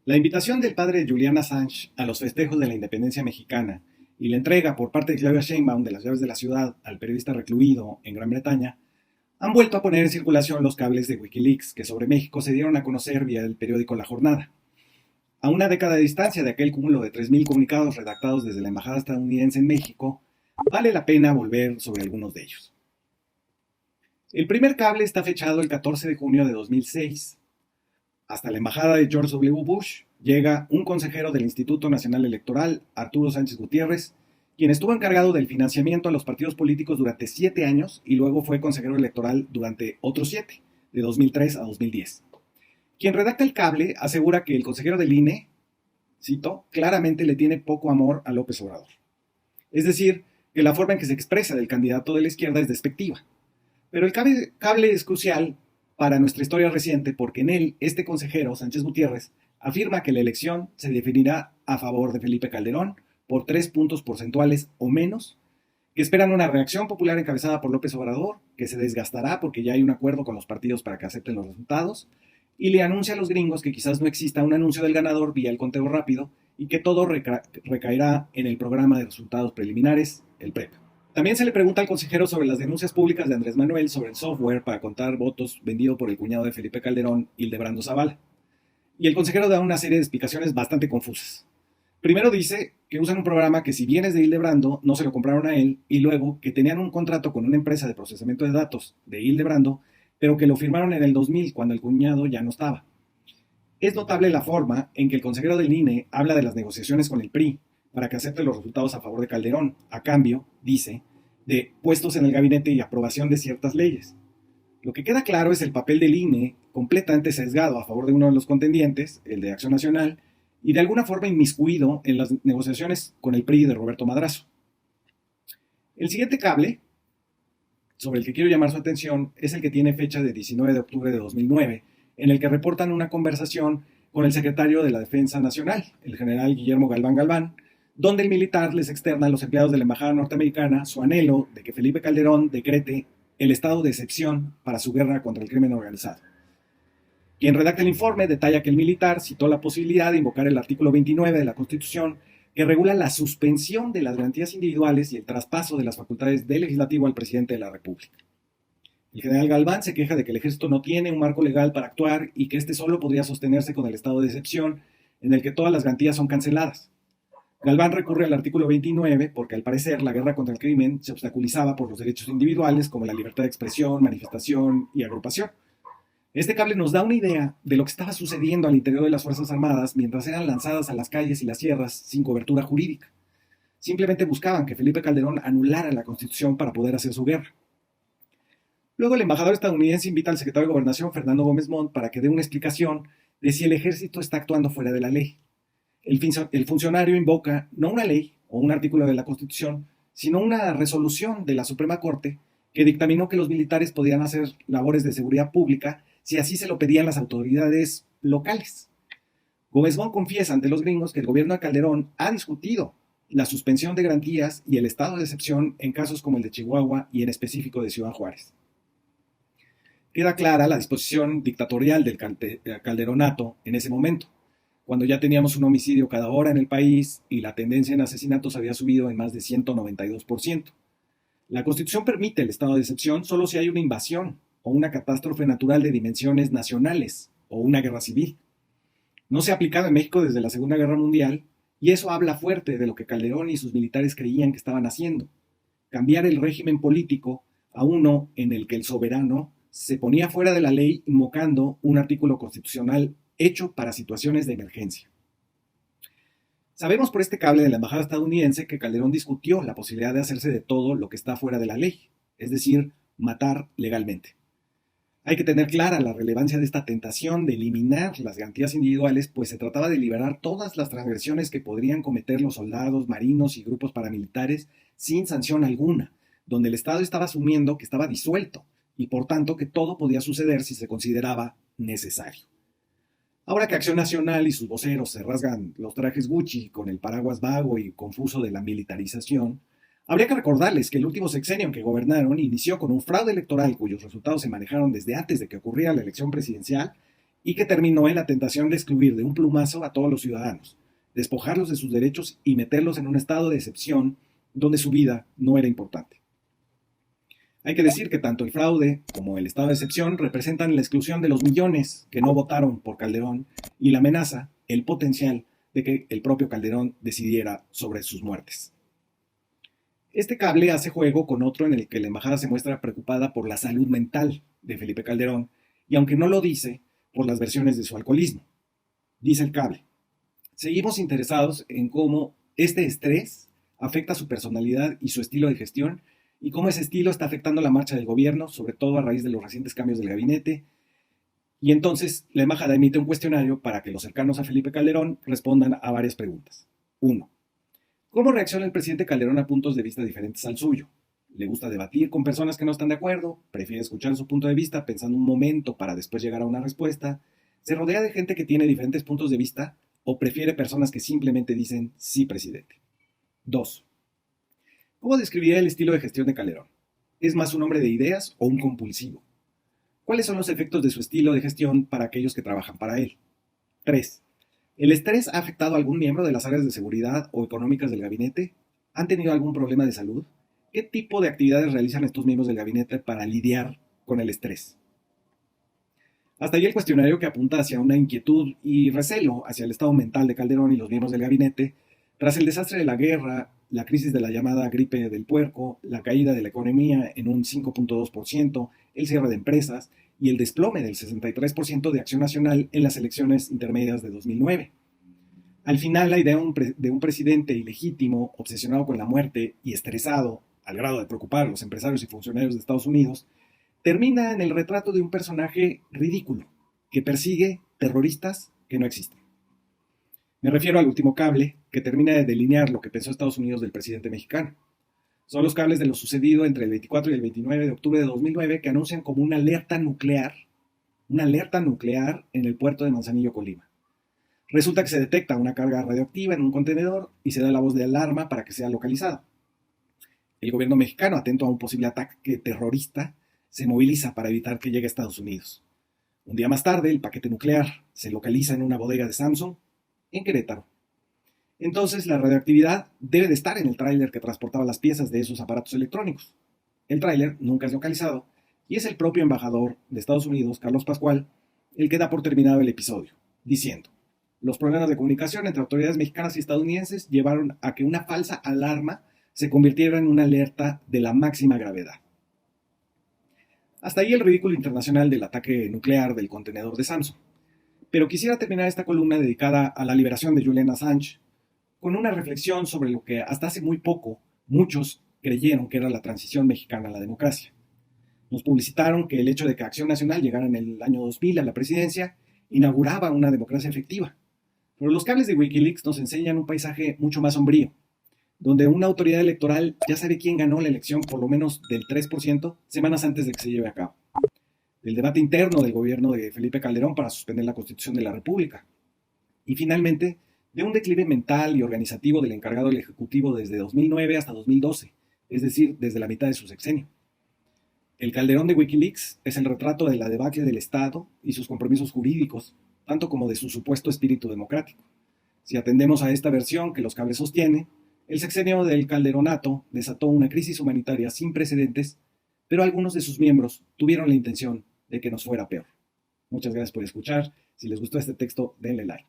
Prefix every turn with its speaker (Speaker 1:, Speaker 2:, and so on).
Speaker 1: La invitación del padre Julian Assange a los festejos de la independencia mexicana y la entrega por parte de Claudia Sheinbaum de las llaves de la ciudad al periodista recluido en Gran Bretaña han vuelto a poner en circulación los cables de Wikileaks que sobre México se dieron a conocer vía el periódico La Jornada. A una década de distancia de aquel cúmulo de 3.000 comunicados redactados desde la embajada estadounidense en México, vale la pena volver sobre algunos de ellos. El primer cable está fechado el 14 de junio de 2006. Hasta la embajada de George W. Bush llega un consejero del Instituto Nacional Electoral, Arturo Sánchez Gutiérrez, quien estuvo encargado del financiamiento a los partidos políticos durante 7 años y luego fue consejero electoral durante otros 7, de 2003 a 2010. Quien redacta el cable asegura que el consejero del INE, cito, claramente le tiene poco amor a López Obrador. Es decir, que la forma en que se expresa del candidato de la izquierda es despectiva. Pero el cable es crucial para nuestra historia reciente porque en él este consejero, Sánchez Gutiérrez, afirma que la elección se definirá a favor de Felipe Calderón por 3 puntos porcentuales o menos, que esperan una reacción popular encabezada por López Obrador, que se desgastará porque ya hay un acuerdo con los partidos para que acepten los resultados, y le anuncia a los gringos que quizás no exista un anuncio del ganador vía el conteo rápido y que todo recaerá en el programa de resultados preliminares, el PREP. También se le pregunta al consejero sobre las denuncias públicas de Andrés Manuel sobre el software para contar votos vendido por el cuñado de Felipe Calderón, Hildebrando Zavala. Y el consejero da una serie de explicaciones bastante confusas. Primero dice que usan un programa que si bien es de Hildebrando, no se lo compraron a él, y luego que tenían un contrato con una empresa de procesamiento de datos de Hildebrando, pero que lo firmaron en el 2000 cuando el cuñado ya no estaba. Es notable la forma en que el consejero del INE habla de las negociaciones con el PRI para que acepte los resultados a favor de Calderón, a cambio, dice, de puestos en el gabinete y aprobación de ciertas leyes. Lo que queda claro es el papel del INE completamente sesgado a favor de uno de los contendientes, el de Acción Nacional, y de alguna forma inmiscuido en las negociaciones con el PRI de Roberto Madrazo. El siguiente cable, sobre el que quiero llamar su atención, es el que tiene fecha de 19 de octubre de 2009, en el que reportan una conversación con el secretario de la Defensa Nacional, el general Guillermo Galván Galván, donde el militar les externa a los empleados de la embajada norteamericana su anhelo de que Felipe Calderón decrete el estado de excepción para su guerra contra el crimen organizado. Quien redacta el informe detalla que el militar citó la posibilidad de invocar el artículo 29 de la Constitución que regula la suspensión de las garantías individuales y el traspaso de las facultades del legislativo al presidente de la República. El general Galván se queja de que el ejército no tiene un marco legal para actuar y que este solo podría sostenerse con el estado de excepción en el que todas las garantías son canceladas. Galván recurre al artículo 29 porque al parecer la guerra contra el crimen se obstaculizaba por los derechos individuales como la libertad de expresión, manifestación y agrupación. Este cable nos da una idea de lo que estaba sucediendo al interior de las Fuerzas Armadas mientras eran lanzadas a las calles y las sierras sin cobertura jurídica. Simplemente buscaban que Felipe Calderón anulara la Constitución para poder hacer su guerra. Luego el embajador estadounidense invita al secretario de Gobernación, Fernando Gómez Montt, para que dé una explicación de si el ejército está actuando fuera de la ley. El funcionario invoca no una ley o un artículo de la Constitución, sino una resolución de la Suprema Corte que dictaminó que los militares podían hacer labores de seguridad pública si así se lo pedían las autoridades locales. Gómez Montt confiesa ante los gringos que el gobierno de Calderón ha discutido la suspensión de garantías y el estado de excepción en casos como el de Chihuahua y en específico de Ciudad Juárez. Queda clara la disposición dictatorial del calderonato en ese momento, cuando ya teníamos un homicidio cada hora en el país y la tendencia en asesinatos había subido en más de 192%. La Constitución permite el estado de excepción solo si hay una invasión o una catástrofe natural de dimensiones nacionales o una guerra civil. No se ha aplicado en México desde la Segunda Guerra Mundial y eso habla fuerte de lo que Calderón y sus militares creían que estaban haciendo: cambiar el régimen político a uno en el que el soberano se ponía fuera de la ley invocando un artículo constitucional hecho para situaciones de emergencia. Sabemos por este cable de la embajada estadounidense que Calderón discutió la posibilidad de hacerse de todo lo que está fuera de la ley, es decir, matar legalmente. Hay que tener clara la relevancia de esta tentación de eliminar las garantías individuales, pues se trataba de liberar todas las transgresiones que podrían cometer los soldados, marinos y grupos paramilitares sin sanción alguna, donde el Estado estaba asumiendo que estaba disuelto y por tanto que todo podía suceder si se consideraba necesario. Ahora que Acción Nacional y sus voceros se rasgan los trajes Gucci con el paraguas vago y confuso de la militarización, habría que recordarles que el último sexenio en que gobernaron inició con un fraude electoral cuyos resultados se manejaron desde antes de que ocurriera la elección presidencial y que terminó en la tentación de excluir de un plumazo a todos los ciudadanos, despojarlos de sus derechos y meterlos en un estado de excepción donde su vida no era importante. Hay que decir que tanto el fraude como el estado de excepción representan la exclusión de los millones que no votaron por Calderón y la amenaza, el potencial de que el propio Calderón decidiera sobre sus muertes. Este cable hace juego con otro en el que la embajada se muestra preocupada por la salud mental de Felipe Calderón y aunque no lo dice, por las versiones de su alcoholismo. Dice el cable: seguimos interesados en cómo este estrés afecta su personalidad y su estilo de gestión y cómo ese estilo está afectando la marcha del gobierno, sobre todo a raíz de los recientes cambios del gabinete. Y entonces la embajada emite un cuestionario para que los cercanos a Felipe Calderón respondan a varias preguntas. 1. ¿Cómo reacciona el presidente Calderón a puntos de vista diferentes al suyo? ¿Le gusta debatir con personas que no están de acuerdo? ¿Prefiere escuchar su punto de vista pensando un momento para después llegar a una respuesta? ¿Se rodea de gente que tiene diferentes puntos de vista? ¿O prefiere personas que simplemente dicen sí, presidente? 2. ¿Cómo describiría el estilo de gestión de Calderón? ¿Es más un hombre de ideas o un compulsivo? ¿Cuáles son los efectos de su estilo de gestión para aquellos que trabajan para él? 3. ¿El estrés ha afectado a algún miembro de las áreas de seguridad o económicas del gabinete? ¿Han tenido algún problema de salud? ¿Qué tipo de actividades realizan estos miembros del gabinete para lidiar con el estrés? Hasta ahí el cuestionario, que apunta hacia una inquietud y recelo hacia el estado mental de Calderón y los miembros del gabinete tras el desastre de la guerra, la crisis de la llamada gripe del puerco, la caída de la economía en un 5.2%, el cierre de empresas y el desplome del 63% de Acción Nacional en las elecciones intermedias de 2009. Al final, la idea de un presidente ilegítimo, obsesionado con la muerte y estresado al grado de preocupar a los empresarios y funcionarios de Estados Unidos, termina en el retrato de un personaje ridículo que persigue terroristas que no existen. Me refiero al último cable, que termina de delinear lo que pensó Estados Unidos del presidente mexicano. Son los cables de lo sucedido entre el 24 y el 29 de octubre de 2009 que anuncian como una alerta nuclear en el puerto de Manzanillo, Colima. Resulta que se detecta una carga radioactiva en un contenedor y se da la voz de alarma para que sea localizado. El gobierno mexicano, atento a un posible ataque terrorista, se moviliza para evitar que llegue a Estados Unidos. Un día más tarde, el paquete nuclear se localiza en una bodega de Samsung en Querétaro. Entonces, la radioactividad debe de estar en el tráiler que transportaba las piezas de esos aparatos electrónicos. El tráiler nunca es localizado y es el propio embajador de Estados Unidos, Carlos Pascual, el que da por terminado el episodio, diciendo: los problemas de comunicación entre autoridades mexicanas y estadounidenses llevaron a que una falsa alarma se convirtiera en una alerta de la máxima gravedad. Hasta ahí el ridículo internacional del ataque nuclear del contenedor de Samsung. Pero quisiera terminar esta columna dedicada a la liberación de Julian Assange con una reflexión sobre lo que hasta hace muy poco muchos creyeron que era la transición mexicana a la democracia. Nos publicitaron que el hecho de que Acción Nacional llegara en el año 2000 a la presidencia inauguraba una democracia efectiva. Pero los cables de Wikileaks nos enseñan un paisaje mucho más sombrío, donde una autoridad electoral ya sabe quién ganó la elección por lo menos del 3% semanas antes de que se lleve a cabo. Del debate interno del gobierno de Felipe Calderón para suspender la Constitución de la República. Y finalmente, de un declive mental y organizativo del encargado del Ejecutivo desde 2009 hasta 2012, es decir, desde la mitad de su sexenio. El Calderón de Wikileaks es el retrato de la debacle del Estado y sus compromisos jurídicos, tanto como de su supuesto espíritu democrático. Si atendemos a esta versión que los cables sostiene, el sexenio del Calderonato desató una crisis humanitaria sin precedentes, pero algunos de sus miembros tuvieron la intención de que nos fuera peor. Muchas gracias por escuchar. Si les gustó este texto, denle like.